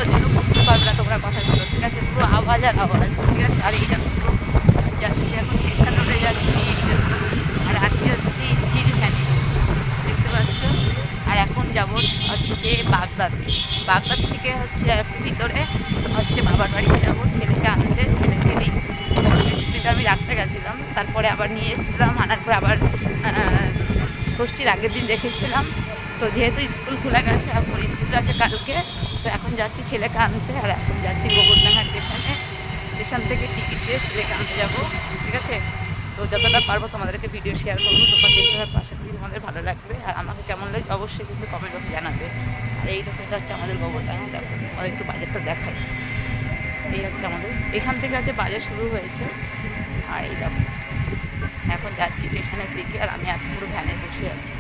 ওই জন্য বুঝতে পারবে না তোমরা কথাগুলো, ঠিক আছে? পুরো আওয়াজ আর আওয়াজ, ঠিক আছে? আর এইটা পুরো যাচ্ছি এখন স্টেশন রোডে যাচ্ছি, আর আছি হচ্ছে ইঞ্জিন ভ্যানে, দেখতে পাচ্ছ। আর এখন যাব হচ্ছে বাগদাতে। বাগদাদ থেকে হচ্ছে একটু ভিতরে হচ্ছে বাবার বাড়িতে যাব ছেলেকে আনতে। ছেলেকে এই গরমের ছুটিটা আমি রাখতে গেছিলাম, তারপরে আবার নিয়ে এসেছিলাম, আনার পর আবার ষষ্ঠীর আগের দিন রেখে এসেছিলাম। তো যেহেতু স্কুল খুলে গেছে, এখন স্কুল আছে কালকে, তো এখন যাচ্ছি ছেলেকে আনতে। আর এখন যাচ্ছি গোবরডাঙ্গা স্টেশনে, স্টেশন থেকে টিকিট দিয়ে ছেলেকে আনতে যাবো, ঠিক আছে? তো যতটা পারবো তোমাদেরকে ভিডিও শেয়ার করবো, তোমার দেখতে হবে, পাশে থেকে তোমাদের ভালো লাগবে। আর আমাকে কেমন লাগে অবশ্যই কিন্তু কমেন্ট বক্সে জানাবে। আর এই দেখো, এটা হচ্ছে আমাদের গোবরডাঙ্গা। দেখো আমাদের একটু বাজারটা দেখাই। এই হচ্ছে আমাদের এখান থেকে আছে বাজার শুরু হয়েছে। আর এই দেখো এখন যাচ্ছি স্টেশনের দিকে, আর আমি আজ পুরো ভ্যানে বসে আছি।